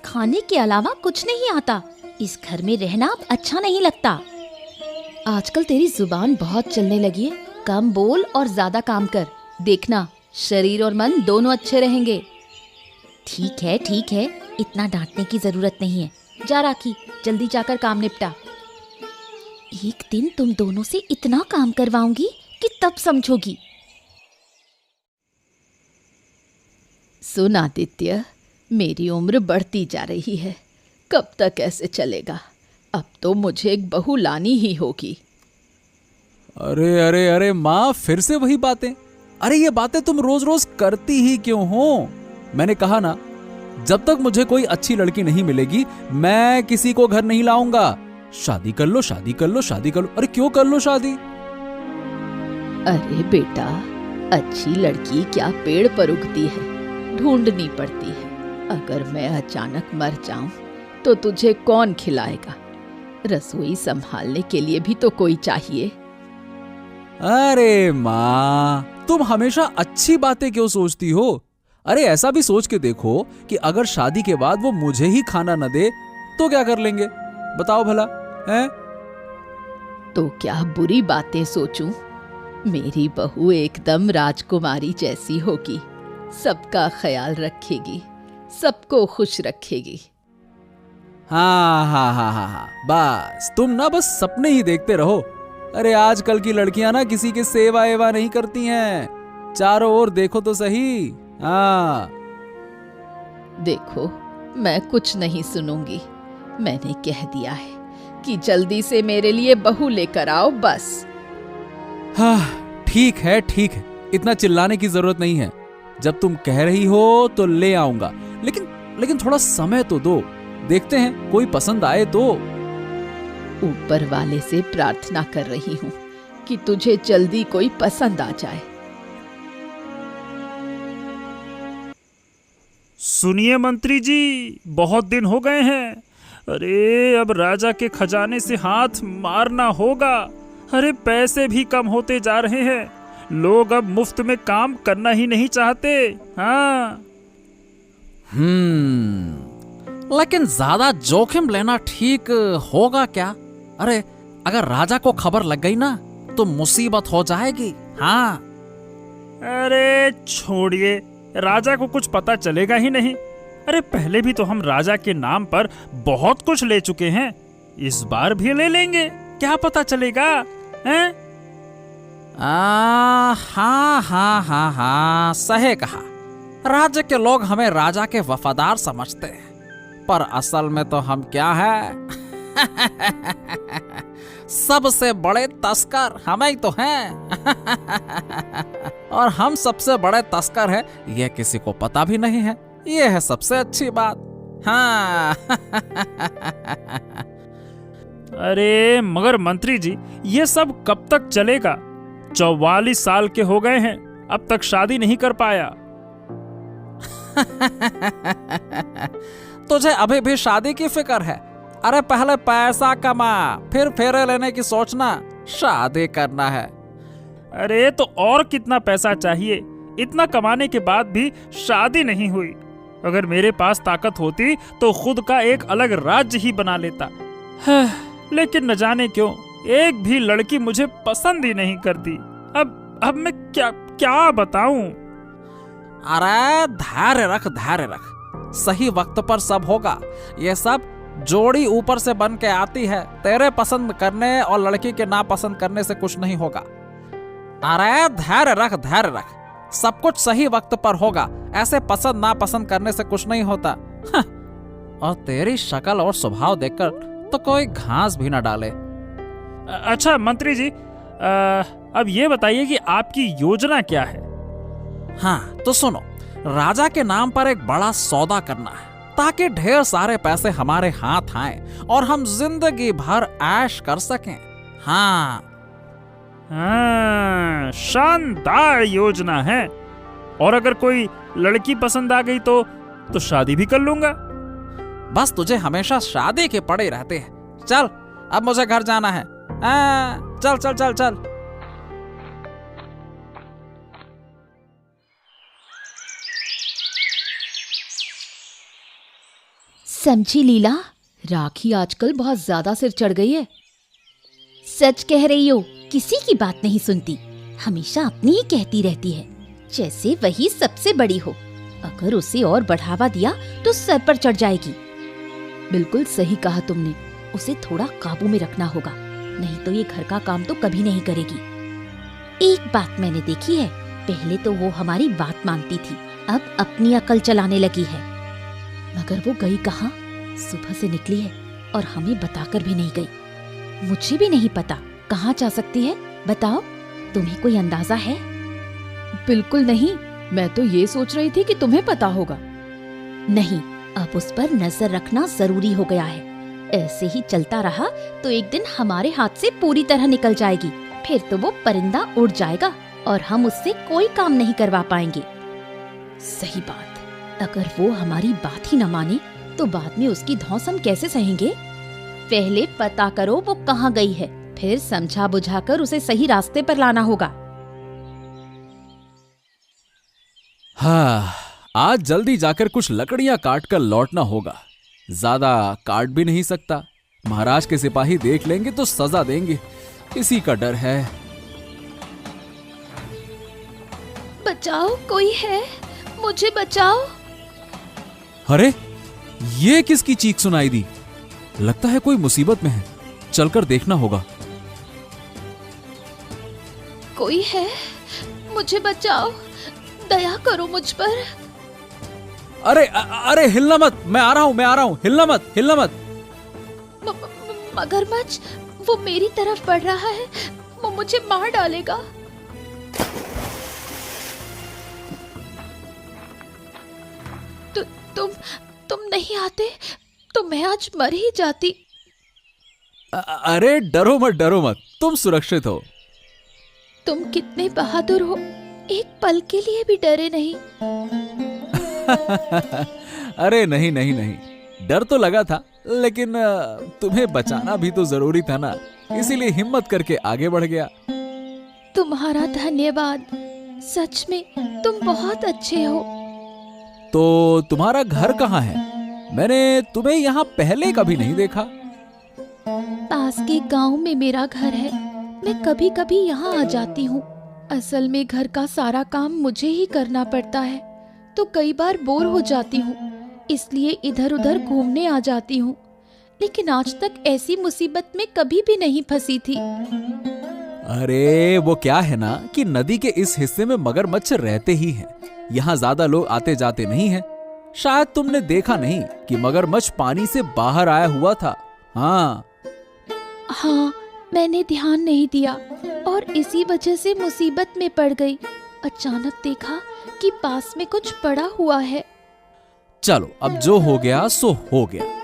खाने के अलावा कुछ नहीं आता। इस घर में रहना अब अच्छा नहीं लगता। आजकल तेरी जुबान बहुत चलने लगी है। कम बोल और ज्यादा काम कर। देखना शरीर और मन दोनों अच्छे रहेंगे। ठीक है, इतना डांटने की जरूरत नहीं है। जा राखी, जल्दी जाकर काम निपटा। एक दिन तुम दोनों से इतना काम करवाऊंगी कि तब समझोगी। सुन आदित्य, मेरी उम्र बढ़ती जा रही है। कब तक ऐसे चलेगा? अब तो मुझे एक बहू लानी ही होगी। अरे अरे अरे माँ, फिर से वही बातें। अरे ये बातें तुम रोज रोज करती ही क्यों हो? मैंने कहा ना, जब तक मुझे कोई अच्छी लड़की नहीं मिलेगी मैं किसी को घर नहीं लाऊंगा। शादी कर लो, शादी कर लो, शादी कर लो। अरे क्यों कर लो शादी? अरे बेटा, अच्छी लड़की क्या पेड़ पर उगती है, ढूंढनी पड़ती है। अगर मैं अचानक मर जाऊं तो तुझे कौन खिलाएगा? रसोई संभालने के लिए भी तो कोई चाहिए। अरे माँ, तुम हमेशा अच्छी बातें क्यों सोचती हो? अरे ऐसा भी सोच के देखो कि अगर शादी के बाद वो मुझे ही खाना न दे तो क्या कर लेंगे? बताओ भला, हैं? तो क्या बुरी बातें सोचूं? मेरी बहू एकदम राजकुमारी जैसी होगी, सबका ख्याल रखेगी, सबको खुश रखेगी। हाँ, बस तुम ना बस सपने ही देखते रहो। अरे आजकल की लड़कियां ना किसी के सेवा एवा नहीं करती हैं। चारों ओर देखो तो सही। हाँ देखो, मैं कुछ नहीं सुनूंगी। मैंने कह दिया है कि जल्दी से मेरे लिए बहू लेकर आओ, बस। हाँ, ठीक है, इतना चिल्लाने की जरूरत नहीं है। जब तुम कह रही हो तो ले आऊंगा, लेकिन थोड़ा समय तो दो। देखते हैं कोई पसंद आए तो। ऊपर वाले से प्रार्थना कर रही हूँ कि तुझे जल्दी कोई पसंद आ जाए। सुनिए मंत्री जी, बहुत दिन हो गए हैं। अरे अब राजा के खजाने से हाथ मारना होगा। अरे पैसे भी कम होते जा रहे हैं। लोग अब मुफ्त में काम करना ही नहीं चाहते। हाँ, लेकिन ज्यादा जोखिम लेना ठीक होगा क्या? अरे अगर राजा को खबर लग गई ना तो मुसीबत हो जाएगी। हाँ। अरे छोड़िए, राजा को कुछ पता चलेगा ही नहीं। अरे पहले भी तो हम राजा के नाम पर बहुत कुछ ले चुके हैं, इस बार भी ले लेंगे, क्या पता चलेगा? हैं? हाँ, सही कहा। राज्य के लोग हमें राजा के वफादार समझते हैं, पर असल में तो हम क्या है? सबसे बड़े तस्कर हम ही तो हैं। और हम सबसे बड़े तस्कर हैं यह किसी को पता भी नहीं है। यह है सबसे अच्छी बात। हाँ। अरे मगर मंत्री जी, ये सब कब तक चलेगा? 44 साल के हो गए हैं, अब तक शादी नहीं कर पाया। तुझे अभी भी शादी की फिक्र है? अरे पहले पैसा कमा, फिर फेरे लेने की सोचना। शादी करना है। अरे तो और कितना पैसा चाहिए? इतना कमाने के बाद भी शादी नहीं हुई। अगर मेरे पास ताकत होती तो खुद का एक अलग राज्य ही बना लेता। लेकिन न जाने क्यों एक भी लड़की मुझे पसंद ही नहीं करती। अब मैं क्या बताऊं? अरे धैर्य रख, सही वक्त पर सब होगा। ये सब जोड़ी ऊपर से बन के आती है। तेरे पसंद करने और लड़की के ना पसंद करने से कुछ नहीं होगा। अरे धैर्य रख, सब कुछ सही वक्त पर होगा। ऐसे पसंद ना पसंद करने से कुछ नहीं होता। और तेरी शक्ल और स्वभाव देखकर तो कोई घास भी ना डाले। अच्छा मंत्री जी, अब ये बताइए कि आपकी योजना क्या है? हाँ तो सुनो, राजा के नाम पर एक बड़ा सौदा करना है ताकि ढेर सारे पैसे हमारे हाथ आए और हम जिंदगी भर ऐश कर सकें। हाँ, शानदार योजना है। और अगर कोई लड़की पसंद आ गई तो शादी भी कर लूंगा। बस तुझे हमेशा शादी के पड़े रहते हैं। चल, अब मुझे घर जाना है। चल। समझी लीला, राखी आजकल बहुत ज्यादा सिर चढ़ गई है। सच कह रही हो, किसी की बात नहीं सुनती, हमेशा अपनी ही कहती रहती है, जैसे वही सबसे बड़ी हो। अगर उसे और बढ़ावा दिया तो सर पर चढ़ जाएगी। बिल्कुल सही कहा तुमने, उसे थोड़ा काबू में रखना होगा, नहीं तो ये घर का काम तो कभी नहीं करेगी। एक बात मैंने देखी है, पहले तो वो हमारी बात मानती थी, अब अपनी अकल चलाने लगी है। मगर वो गई कहाँ? सुबह से निकली है और हमें बताकर भी नहीं गई। मुझे भी नहीं पता कहाँ जा सकती है, बताओ, तुम्हें कोई अंदाजा है? बिल्कुल नहीं, मैं तो ये सोच रही थी कि तुम्हें पता होगा। नहीं, अब उस पर नजर रखना जरूरी हो गया है। ऐसे ही चलता रहा तो एक दिन हमारे हाथ से पूरी तरह निकल जाएगी, फिर तो वो परिंदा उड़ जाएगा और हम उससे कोई काम नहीं करवा पाएंगे। सही बात, अगर वो हमारी बात ही न माने तो बाद में उसकी धौंस हम कैसे सहेंगे? पहले पता करो वो कहाँ गई है, फिर समझा बुझाकर उसे सही रास्ते पर लाना होगा। हाँ, आज जल्दी जाकर कुछ लकड़ियां काट कर लौटना होगा। ज्यादा काट भी नहीं सकता, महाराज के सिपाही देख लेंगे तो सजा देंगे, इसी का डर है। बचाओ, कोई है, मुझे बचाओ। अरे, ये किसकी चीख सुनाई दी? लगता है कोई मुसीबत में है, चलकर देखना होगा। कोई है, मुझे बचाओ, दया करो मुझ पर। अरे हिलना मत, मैं आ रहा हूं, हिलना मत। मगरमच्छ, वो मेरी तरफ बढ़ रहा है, वो मुझे मार डालेगा। तुम नहीं आते तो मैं आज मर ही जाती। अरे डरो मत, तुम सुरक्षित हो। तुम कितने बहादुर हो, एक पल के लिए भी डरे नहीं। अरे नहीं, डर तो लगा था, लेकिन तुम्हें बचाना भी तो जरूरी था ना, इसीलिए हिम्मत करके आगे बढ़ गया। तुम्हारा धन्यवाद, सच में तुम बहुत अच्छे हो। तो तुम्हारा घर कहाँ है? मैंने तुम्हें यहाँ पहले कभी नहीं देखा। पास के गांव में मेरा घर है, मैं कभी कभी यहाँ आ जाती हूँ। असल में घर का सारा काम मुझे ही करना पड़ता है, तो कई बार बोर हो जाती हूँ, इसलिए इधर उधर घूमने आ जाती हूँ। लेकिन आज तक ऐसी मुसीबत में कभी भी नहीं फंसी थी। अरे वो क्या है ना कि नदी के इस हिस्से में मगरमच्छ रहते ही हैं, यहाँ ज्यादा लोग आते जाते नहीं हैं। शायद तुमने देखा नहीं कि मगरमच्छ पानी से बाहर आया हुआ था। हाँ, मैंने ध्यान नहीं दिया और इसी वजह से मुसीबत में पड़ गई। अचानक देखा कि पास में कुछ पड़ा हुआ है। चलो, अब जो हो गया सो हो गया।